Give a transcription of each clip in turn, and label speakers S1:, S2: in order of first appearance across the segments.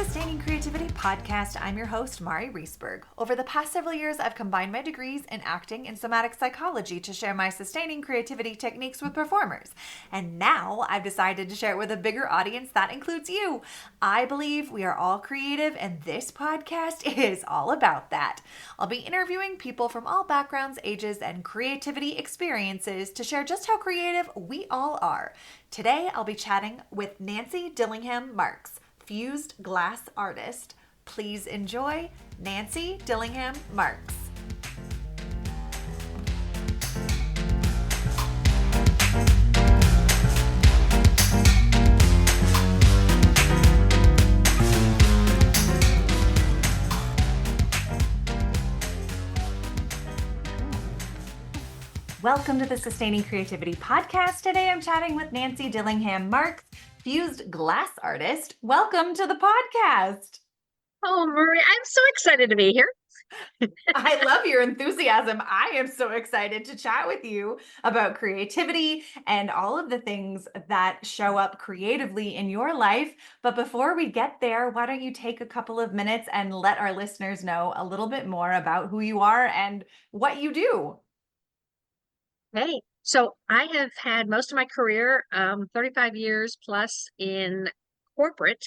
S1: Sustaining Creativity podcast. I'm your host, Mari Reesberg. Over the past several years, I've combined my degrees in acting and somatic psychology to share my sustaining creativity techniques with performers. And now I've decided to share it with a bigger audience that includes you. I believe we are all creative, and this podcast is all about that. I'll be interviewing people from all backgrounds, ages, and creativity experiences to share just how creative we all are. Today, I'll be chatting with Nancy Dillingham Marks, fused glass artist. Please enjoy Nancy Dillingham Marks. Welcome to the Sustaining Creativity podcast. Today I'm chatting with Nancy Dillingham Marks, fused glass artist. Welcome to the podcast.
S2: Oh, Marie, I'm so excited to be here.
S1: I love your enthusiasm. I am so excited to chat with you about creativity and all of the things that show up creatively in your life. But before we get there, why don't you take a couple of minutes and let our listeners know a little bit more about who you are and what you do?
S2: Hey, so I have had most of my career, 35 years plus in corporate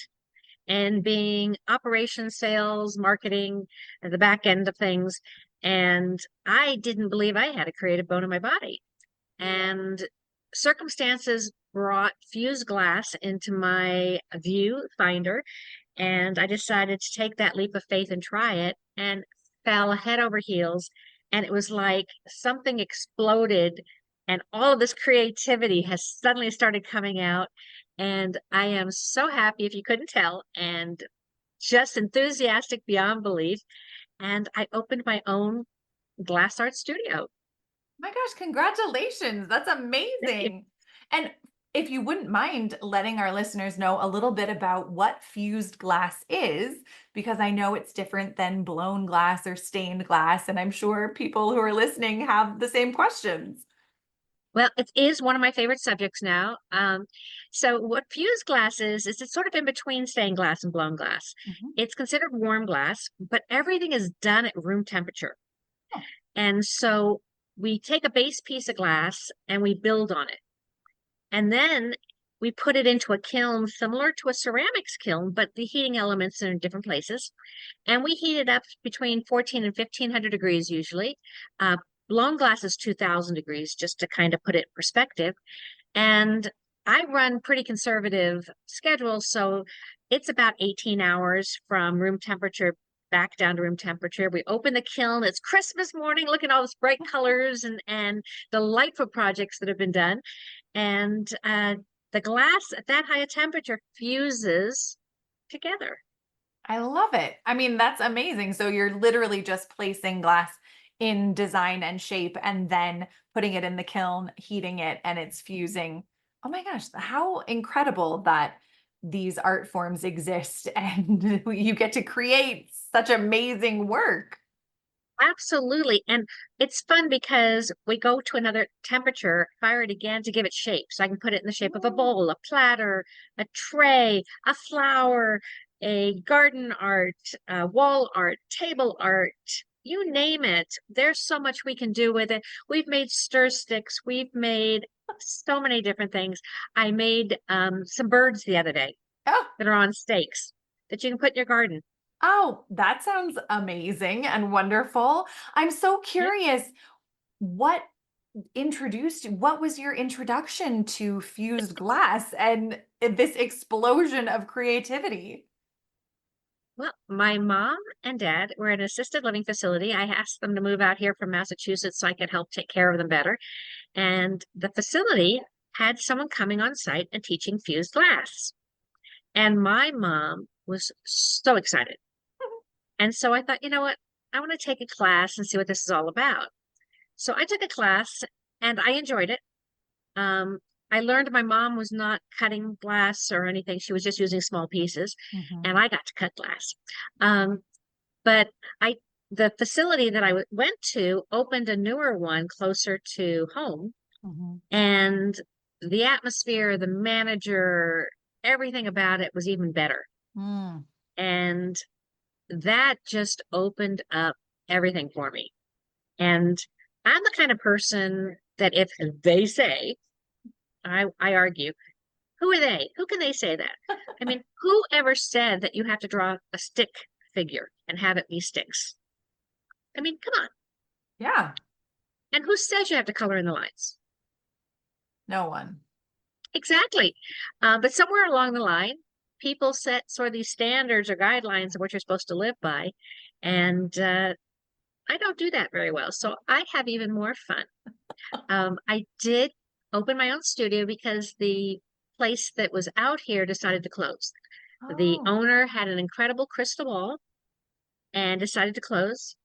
S2: and being operations, sales, marketing, at the back end of things. And I didn't believe I had a creative bone in my body. And circumstances brought fused glass into my viewfinder. And I decided to take that leap of faith and try it, and fell head over heels. And it was like something exploded, and all of this creativity has suddenly started coming out. And I am so happy, if you couldn't tell, and just enthusiastic beyond belief. And I opened my own glass art studio.
S1: My gosh, congratulations. That's
S2: Thank you.
S1: amazing. And if you wouldn't mind letting our listeners know a little bit about what fused glass is, because I know it's different than blown glass or stained glass, and I'm sure people who are listening have the same questions.
S2: Well, it is one of my favorite subjects now. So what fused glass is it's sort of in between stained glass and blown glass.
S1: Mhm.
S2: It's considered warm glass, but everything is done at room temperature.
S1: Oh,
S2: And so we take a base piece of glass and we build on it. And then we put it into a kiln similar to a ceramics kiln, but the heating elements are in different places. And we heat it up between 14 and 1500 degrees usually. Uh, Blown glass is 2000 degrees, just to kind of put it in perspective. And I run pretty conservative schedule, so it's about 18 hours from room temperature back down to room temperature. We open the kiln. It's Christmas morning. Look at all these bright colors and delightful projects that have been done. And the glass at that high a temperature fuses together.
S1: I love it. I mean, that's amazing. So you're literally just placing glass in design and shape and then putting it in the kiln, heating it, and it's fusing. Oh my gosh, how incredible that these art forms exist and you get to create such amazing work.
S2: Absolutely. And it's fun because we go to another temperature, fire it again to give it shape. So I can put it in the shape of a
S1: Mm.
S2: bowl, a platter, a tray, a flower, a garden art, wall art, table art, you name it. There's so much we can do with it. We've made stir sticks. We've made so many different things. I made some birds the other day
S1: Oh,
S2: that are on stakes that you can put in your garden.
S1: oh, that sounds amazing and wonderful. I'm so
S2: Yeah.
S1: curious, what what was your introduction to fused glass and this explosion of creativity?
S2: Well, my mom and dad were in an assisted living facility. I asked them to move out here from Massachusetts so I could help take care of them better. And the facility had someone coming on site and teaching fused glass. And my mom was so excited. And so I thought, you know what? I want to take a class and see what this is all about. So I took a class and I enjoyed it. Um, I learned my mom was not cutting glass or anything. She was just using small pieces, and
S1: Mhm,
S2: I got to cut glass. Um, But I, the facility that I went to opened a newer one closer to home,
S1: mhm.
S2: and the atmosphere, the manager, everything about it was even better.
S1: Mm.
S2: And that just opened up everything for me. And I'm the kind of person that if they say, I argue, who are they? Who can they say that? I mean, who ever said that you have to draw a stick figure and have it be sticks? I mean, come on.
S1: Yeah.
S2: And who says you have to color in the lines?
S1: No one.
S2: Exactly. But somewhere along the line, people set sort of these standards or guidelines of what you're supposed to live by. And I don't do that very well. So I have even more fun. I did open my own studio because the place that was out here decided to close. The
S1: Oh,
S2: owner had an incredible crystal ball and decided to close.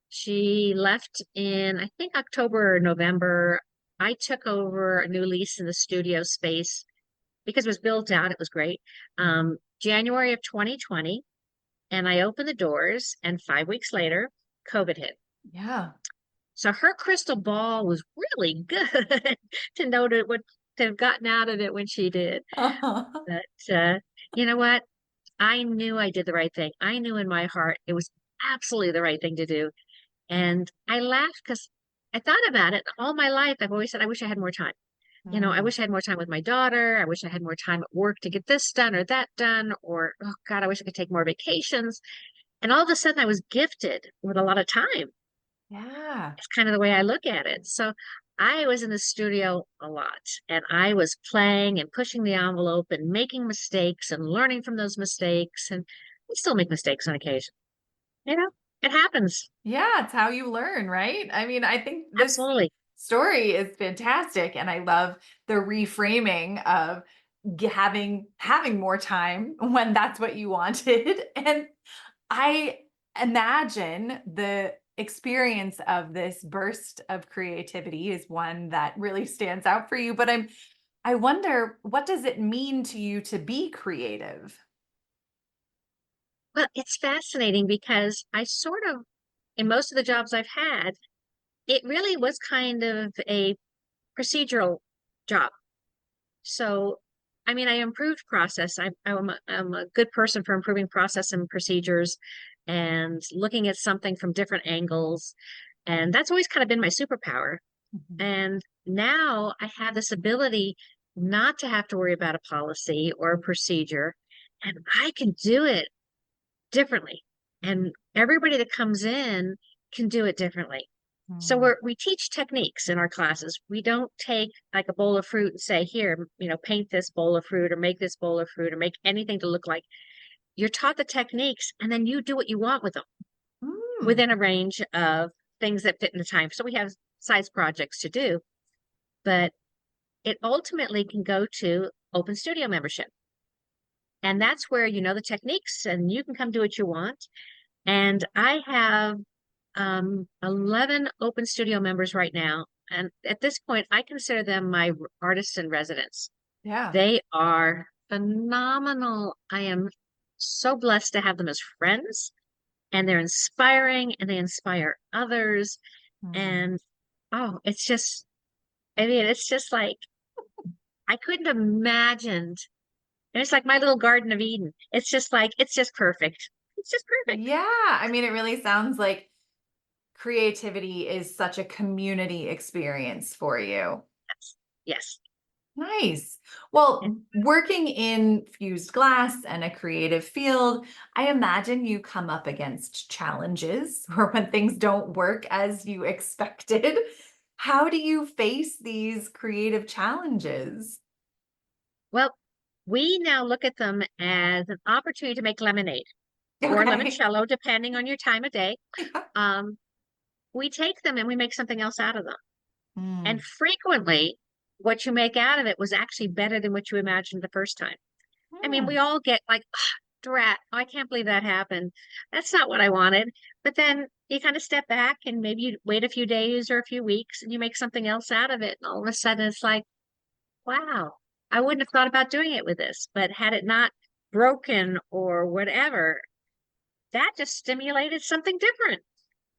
S2: She left in, I think, October or November. I took over a new lease in the studio space because it was built out. It was great. January of 2020, and I opened the doors, and 5 weeks later, COVID hit.
S1: yeah.
S2: So her crystal ball was really good to know that what to have gotten out of it when she did. But you know what? I knew I did the right thing. I knew in my heart it was absolutely the right thing to do. And I laughed because I thought about it all my life. I've always said, I wish I had more time. I
S1: Mm,
S2: wish I had more time with my daughter. I wish I had more time at work to get this done or that done. Or, oh God, I wish I could take more vacations. And all of a sudden I was gifted with a lot of time.
S1: yeah.
S2: It's kind of the way I look at it. So I was in the studio a lot and I was playing and pushing the envelope and making mistakes and learning from those mistakes. And we still make mistakes on occasion. You know, it happens.
S1: Yeah, it's how you learn, right? I mean, I think this
S2: Absolutely.
S1: story is fantastic, and I love the reframing of having more time when that's what you wanted. And I imagine the experience of this burst of creativity is one that really stands out for you, but I wonder, what does it mean to you to be creative?
S2: Well, it's fascinating because I sort of, in most of the jobs I've had, it really was kind of a procedural job. So, I mean, I improved process. I'm a good person for improving process and procedures and looking at something from different angles. And that's always kind of been my superpower.
S1: Mhm.
S2: And now I have this ability not to have to worry about a policy or a procedure, and I can do it differently. And everybody that comes in can do it differently. So
S1: Mm.
S2: we teach techniques in our classes. We don't take like a bowl of fruit and say, here, paint this bowl of fruit or make this bowl of fruit or make anything to look like. You're taught the techniques and then you do what you want with them
S1: Mm.
S2: within a range of things that fit in the time. So we have size projects to do, but it ultimately can go to open studio membership. And that's where you know the techniques and you can come do what you want. And I have 11 open studio members right now. And at this point, I consider them my artists in residence.
S1: Yeah.
S2: They are phenomenal. I am so blessed to have them as friends, and they're inspiring and they inspire others.
S1: Mm.
S2: And oh, I mean, it's just like I couldn't have imagined. And it's like my little Garden of Eden. It's just like, it's just perfect. It's just perfect.
S1: Yeah. I mean, it really sounds like creativity is such a community experience for you.
S2: Yes. Yes.
S1: Nice.
S2: And
S1: Well, working in fused glass and a creative field, I imagine you come up against challenges or when things don't work as you expected. How do you face these creative challenges?
S2: well, we now look at them as an opportunity to make lemonade or
S1: Okay.
S2: limoncello, depending on your time of day.
S1: Yeah.
S2: Um, we take them and we make something else out of them. And
S1: Mm.
S2: frequently, what you make out of it was actually better than what you imagined the first time. I mean, we
S1: Mm.
S2: all get like, "Ah, drat, I can't believe that happened. That's not what I wanted." But then you kind of step back and maybe you wait a few days or a few weeks and you make something else out of it. And all of a sudden it's like, wow, I wouldn't have thought about doing it with this. But had it not broken or whatever, that just stimulated something different.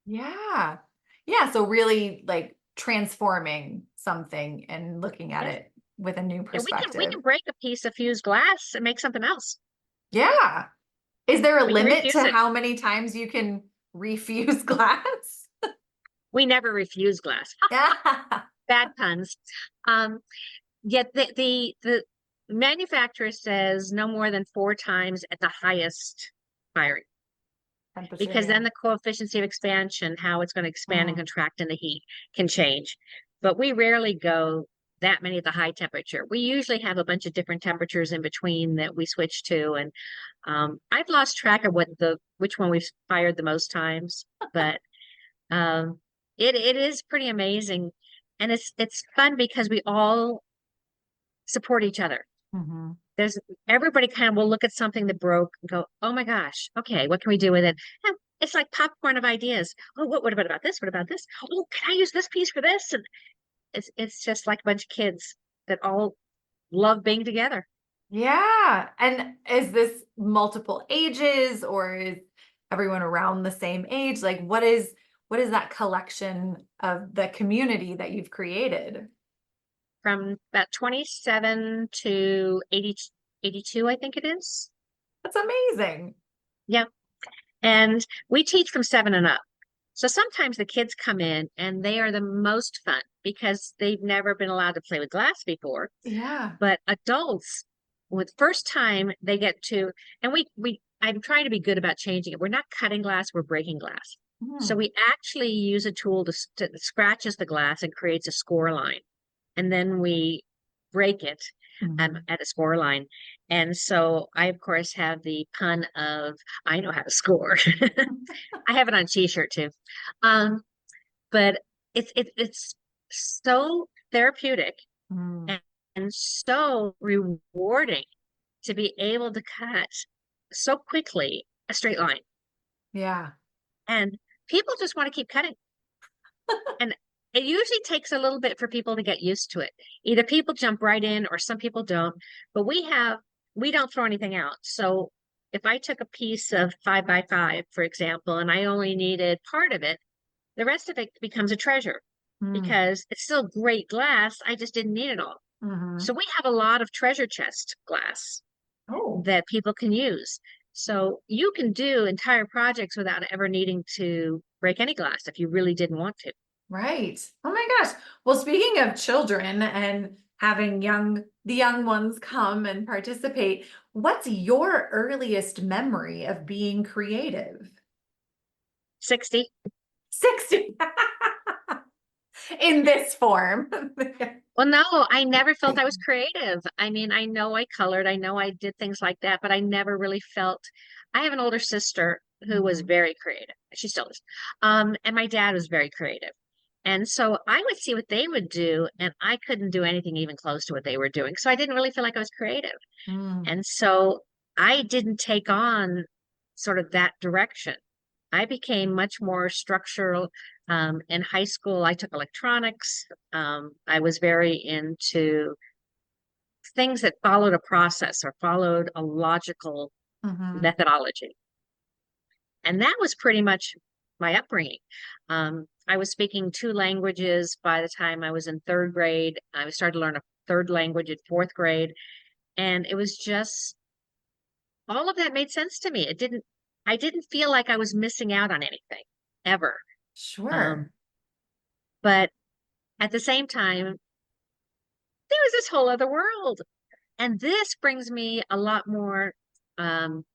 S1: Yeah. Yeah. So really like transforming something and looking at
S2: Yes.
S1: it with a new
S2: And we can
S1: perspective.
S2: break a piece of fused glass and make something else.
S1: Yeah. Is there a
S2: We can
S1: limit
S2: refuse
S1: to
S2: it.
S1: how many times you can refuse glass?
S2: We never refuse glass.
S1: Yeah.
S2: Bad puns. Um, Yet the manufacturer says no more than 4 times at the highest firing,
S1: Temperature,
S2: because
S1: yeah.
S2: then the coefficient of expansion, how it's going to expand and
S1: Mm.
S2: contract in the heat, can change. But we rarely go that many at the high temperature. We usually have a bunch of different temperatures in between that we switch to, and I've lost track of which one we've fired the most times, but um, it is pretty amazing, and it's fun because we all support each other.
S1: Hmm.
S2: There's Everybody kind of will look at something that broke and go, "Oh my gosh, okay, what can we do with it?" And it's like popcorn of ideas. Oh, what about this? What about this? Oh, can I use this piece for this? And it's just like a bunch of kids that all love being together.
S1: Yeah. And is this multiple ages or is everyone around the same age? Like what is that collection of the community that you've created?
S2: From about 27 to 82, I think it is.
S1: That's amazing.
S2: Yeah. And we teach from 7 and up. So sometimes the kids come in and they are the most fun because they've never been allowed to play with glass before.
S1: Yeah.
S2: But adults, with first time they get to, and I'm trying to be good about changing it. We're not cutting glass, we're breaking glass. So
S1: Hmm.
S2: we actually use a tool to scratches the glass and creates a score line. And then we break it
S1: Mhm.
S2: at a score line. And so I, of course, have the pun of I know how to score. I have it on t-shirt too. Um, but it's so therapeutic
S1: Mm.
S2: and, and so rewarding to be able to cut so quickly a straight line.
S1: Yeah.
S2: And people just want to keep cutting. And it usually takes a little bit for people to get used to it. Either people jump right in or some people don't. But we don't throw anything out. So if I took a piece of 5 by 5, for example, and I only needed part of it, the rest of it becomes a treasure
S1: Mm.
S2: because it's still great glass. I just didn't need it all.
S1: Hmm.
S2: So we have a lot of treasure chest glass
S1: Oh,
S2: that people can use. So you can do entire projects without ever needing to break any glass if you really didn't want to.
S1: right. Oh my gosh. Well, speaking of children and having the young ones come and participate, what's your earliest memory of being creative?
S2: 60.
S1: 60 in this form.
S2: Well, no, I never felt I was creative. I mean, I know I colored, I know I did things like that, but I never really felt. I have an older sister who was
S1: Mhm.
S2: very creative. She still is. And my dad was very creative. And so I would see what they would do, and I couldn't do anything even close to what they were doing. So I didn't really feel like I was creative.
S1: Mm.
S2: And so I didn't take on sort of that direction. I became much more structural. In high school, I took electronics. I was very into things that followed a process or followed a logical
S1: Mhm.
S2: methodology. And that was pretty much my upbringing. I was speaking 2 languages by the time I was in 3rd grade. I started to learn a third language in 4th grade. And it was just all of that made sense to me. I didn't feel like I was missing out on anything ever. Um,
S1: Sure.
S2: but at the same time, there was this whole other world. And this brings me a lot more um,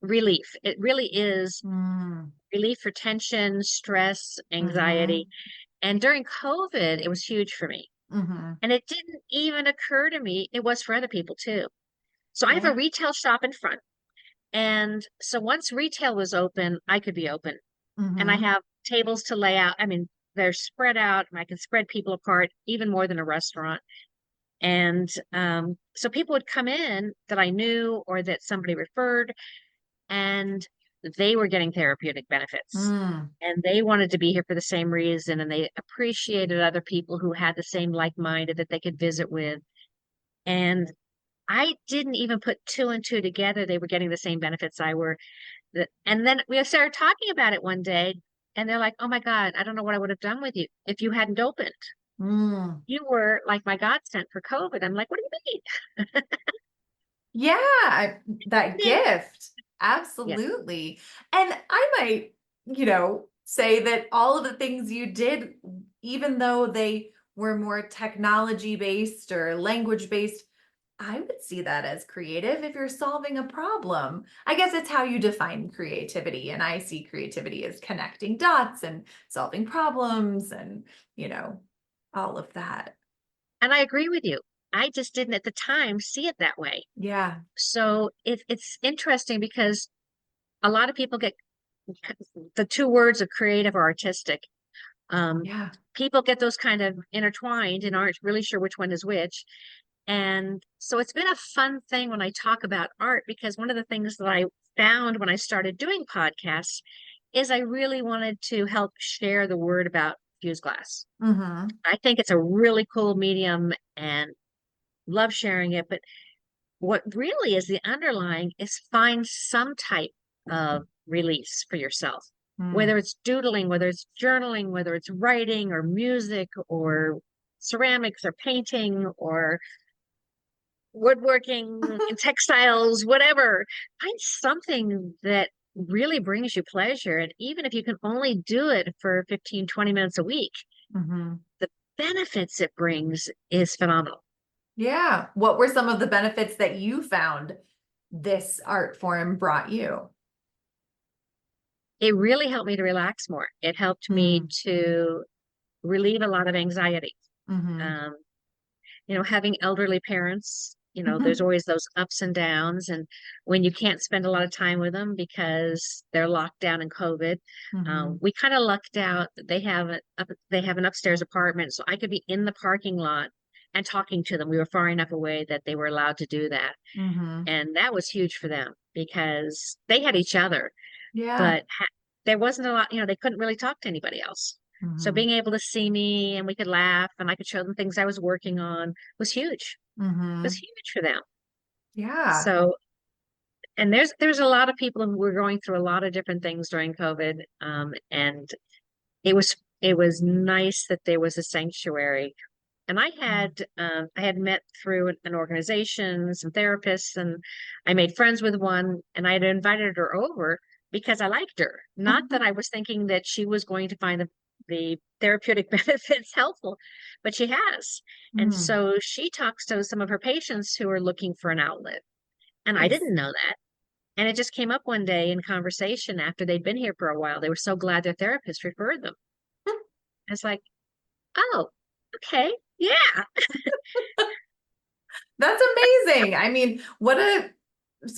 S2: relief. It really is
S1: Mm.
S2: relief for tension, stress, anxiety.
S1: Mhm.
S2: And during COVID, it was huge for me.
S1: Mhm.
S2: And it didn't even occur to me it was for other people too. So I have a
S1: Yeah.
S2: retail shop in front. And so once retail was open, I could be open. And I
S1: Mhm.
S2: have tables to lay out. I mean, they're spread out and I can spread people apart even more than a restaurant. And so people would come in that I knew or that somebody referred, and they were getting therapeutic benefits.
S1: Mm.
S2: And they wanted to be here for the same reason, and they appreciated other people who had the same like-minded that they could visit with. And I didn't even put 2 and 2 together. They were getting the same benefits I were. And then we started talking about it one day, and they're like, "Oh my God, I don't know what I would have done with you if you hadn't opened.
S1: Mm.
S2: You were like my godsend for COVID." I'm like, "What do you
S1: Yeah, that
S2: mean?"
S1: gift.
S2: Yeah.
S1: absolutely. And I might, say that all of the things you did, even though they were more technology based or language based, I would see that as creative if you're solving a problem. I guess it's how you define creativity. And I see creativity as connecting dots and solving problems and, you know, all of that.
S2: And I agree with you. I just didn't at the time see it that way.
S1: Yeah.
S2: So it's interesting because a lot of people get the two words of creative or artistic. Um,
S1: Yeah.
S2: People get those kind of intertwined and aren't really sure which one is which. And so it's been a fun thing when I talk about art because one of the things that I found when I started doing podcasts is I really wanted to help share the word about fused glass.
S1: Mm-hmm.
S2: I think it's a really cool medium and love sharing it. But what really is the underlying is find some type of release for yourself,
S1: Mm.
S2: whether it's doodling, whether it's journaling, whether it's writing or music or ceramics or painting or woodworking and textiles, whatever. Find something that really brings you pleasure. And even if you can only do it for 15, 20 minutes a week,
S1: Mm-hmm.
S2: the benefits it brings is phenomenal.
S1: Yeah. What were some of the benefits that you found this art form brought you?
S2: It really helped me to relax more. It helped me
S1: Mm.
S2: to relieve a lot of anxiety.
S1: Mm-hmm.
S2: Um, Having elderly parents, there's always those ups and downs. And when you can't spend a lot of time with them because they're locked down in COVID,
S1: Mm-hmm.
S2: we kind of lucked out that they have an upstairs apartment, so I could be in the parking lot and talking to them. We were far enough away that they were allowed to do that,
S1: Mm-hmm.
S2: and that was huge for them because they had each other,
S1: Yeah.
S2: but there wasn't a lot. They couldn't really talk to anybody else. So
S1: Mm-hmm.
S2: being able to see me and we could laugh and I could show them things I was working on was huge. It was
S1: Mm-hmm.
S2: huge for them.
S1: Yeah.
S2: So, and there's a lot of people who were going through a lot of different things during COVID. And it was nice that there was a sanctuary. And I had met through an organization, some therapists, and I made friends with one, and I had invited her over because I liked her. Not that I was thinking that she was going to find the therapeutic benefits helpful, but she has. And
S1: Mm.
S2: so she talks to some of her patients who are looking for an outlet. And I
S1: Nice.
S2: didn't know that. And it just came up one day in conversation after they'd been here for a while. They were so glad their therapist referred them. It's like, oh, okay, yeah,
S1: That's amazing. I mean, what a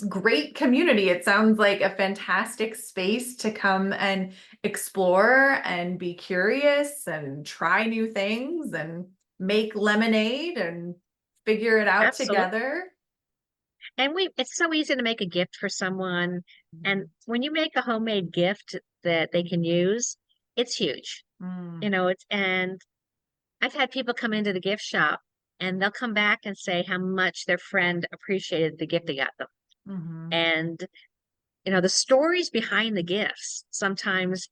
S1: great community. It sounds like a fantastic space to come and explore and be curious and try new things and make lemonade and figure it out
S2: absolutely.
S1: together.
S2: And it's so easy to make a gift for someone. And when you make a homemade gift that they can use, it's huge.
S1: Mm,
S2: And I've had people come into the gift shop and they'll come back and say how much their friend appreciated the gift they got them.
S1: hmm.
S2: And, the stories behind the gifts sometimes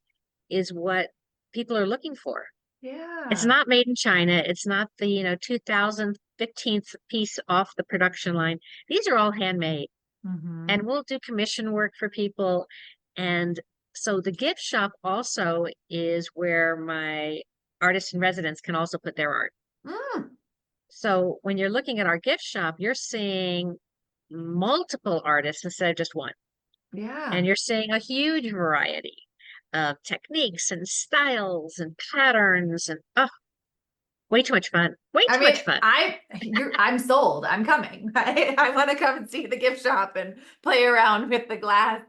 S2: is what people are looking for. It's
S1: Yeah.
S2: not made in China. It's not the, 2015th piece off the production line. These are all handmade.
S1: Hmm.
S2: And we'll do commission work for people. And so the gift shop also is where my artists in residence can also put their art.
S1: Mm,
S2: So when you're looking at our gift shop, you're seeing multiple artists instead of just one.
S1: yeah.
S2: And you're seeing a huge variety of techniques and styles and patterns and oh, way too much fun. Way
S1: I
S2: too
S1: mean,
S2: much fun.
S1: I'm sold. I'm coming. I want to come and see the gift shop and play around with the glass.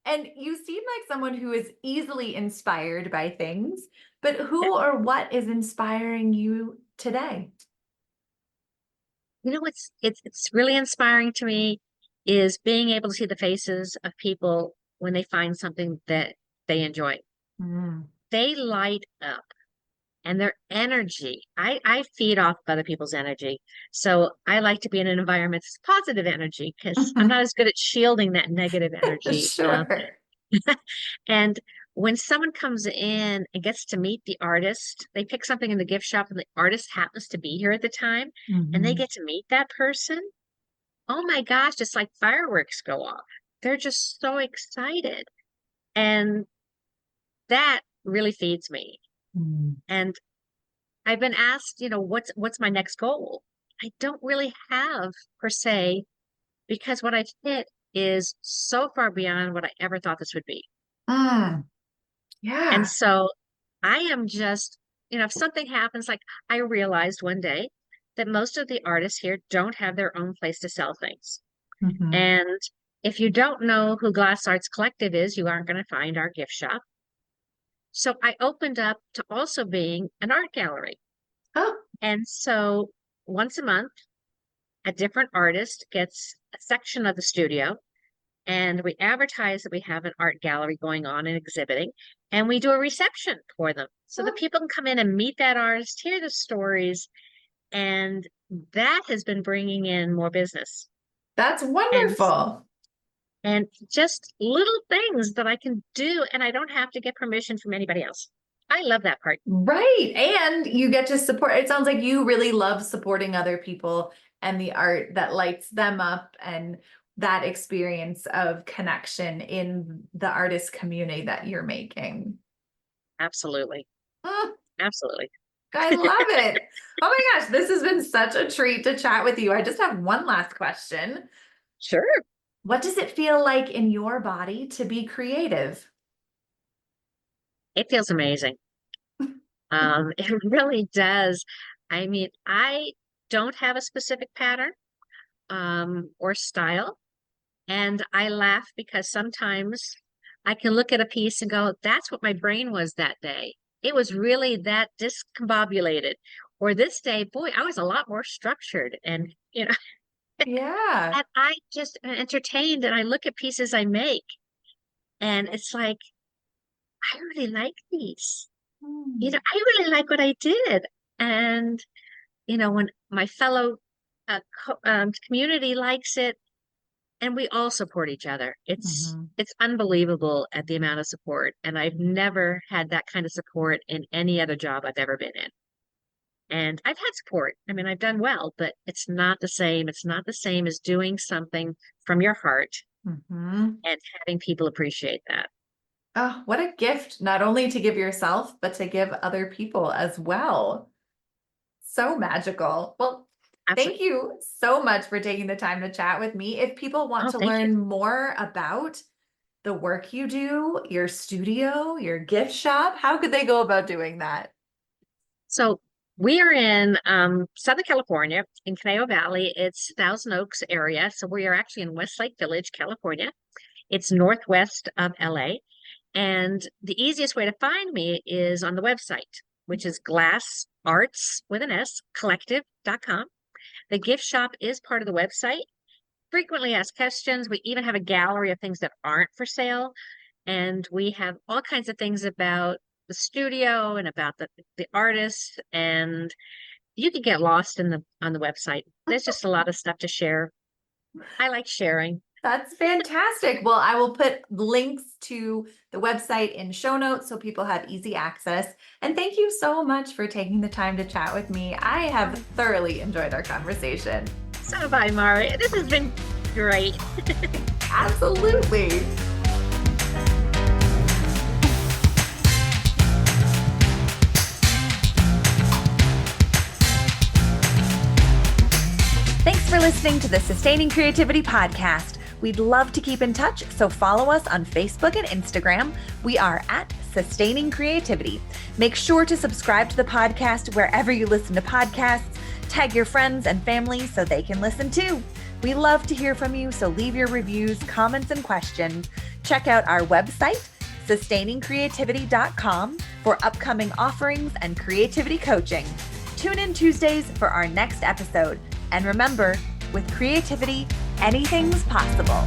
S1: And you seem like someone who is easily inspired by things, but who or what is inspiring you today?
S2: What's really inspiring to me is being able to see the faces of people when they find something that they enjoy.
S1: Mm.
S2: They light up and their energy. I feed off of other people's energy. So I like to be in an environment that's positive energy because I'm not as good at shielding that negative energy.
S1: Sure.
S2: And when someone comes in and gets to meet the artist, they pick something in the gift shop and the artist happens to be here at the time and they
S1: Hmm.
S2: get to meet that person. Oh my gosh, just like fireworks go off. they're just so excited. And that really feeds me.
S1: Mm.
S2: And I've been asked, what's my next goal? I don't really have per se, because what I've hit is so far beyond what I ever thought this would be.
S1: Mm.
S2: And
S1: Yeah.
S2: so I am just, if something happens, like I realized one day that most of the artists here don't have their own place to sell things.
S1: Hmm.
S2: And if you don't know who Glass Arts Collective is, you aren't going to find our gift shop. So I opened up to also being an art gallery.
S1: Oh,
S2: And so once a month, a different artist gets a section of the studio, and we advertise that we have an art gallery going on and exhibiting, and we do a reception for them so that
S1: oh,
S2: people can come in and meet that artist, hear the stories, and that has been bringing in more business.
S1: that's
S2: And
S1: wonderful.
S2: and just little things that I can do, and I don't have to get permission from anybody else. I love that part.
S1: Right. And you get to support. It sounds like you really love supporting other people and the art that lights them up and that experience of connection in the artist community that you're making.
S2: Absolutely.
S1: Oh,
S2: Absolutely.
S1: I love it. Oh my gosh, this has been such a treat to chat with you. I just have one last question.
S2: Sure.
S1: What does it feel like in your body to be creative?
S2: It feels amazing. It really does. I mean, I don't have a specific pattern or style. And I laugh because sometimes I can look at a piece and go, that's what my brain was that day. It was really that discombobulated. Or this day, boy, I was a lot more structured. And,
S1: Yeah.
S2: and I just am entertained, and I look at pieces I make, and it's like, I really like these.
S1: Hmm.
S2: I really like what I did. And, when my fellow community likes it, and we all support each other. It's
S1: Mhm.
S2: it's unbelievable at the amount of support, and I've never had that kind of support in any other job I've ever been in. And I've had support. I mean, I've done well, but it's not the same. It's not the same as doing something from your heart
S1: Mhm.
S2: and having people appreciate that.
S1: Oh, what a gift, not only to give yourself, but to give other people as well. So magical. Well, thank
S2: Absolutely.
S1: you so much for taking the time to chat with me. If people want
S2: Oh,
S1: to
S2: thank you.
S1: learn more about the work you do, your studio, your gift shop, how could they go about doing that?
S2: So we are in Southern California, in Conejo Valley. It's Thousand Oaks area. So we are actually in Westlake Village, California. It's northwest of LA. And the easiest way to find me is on the website, which is Glass Arts with an S, collective.com. The gift shop is part of the website. Frequently asked questions. We even have a gallery of things that aren't for sale. And we have all kinds of things about the studio and about the artists. And you can get lost on the website. There's just a lot of stuff to share. I like sharing.
S1: That's fantastic. Well, I will put links to the website in show notes so people have easy access. And thank you so much for taking the time to chat with me. I have thoroughly enjoyed our conversation.
S2: So bye, Mari. This has been great.
S1: Absolutely. Thanks for listening to the Sustaining Creativity Podcast. We'd love to keep in touch, so follow us on Facebook and Instagram. We are at Sustaining Creativity. Make sure to subscribe to the podcast wherever you listen to podcasts. Tag your friends and family so they can listen too. We love to hear from you, so leave your reviews, comments, and questions. Check out our website, sustainingcreativity.com, for upcoming offerings and creativity coaching. Tune in Tuesdays for our next episode. And remember, with creativity, anything's possible.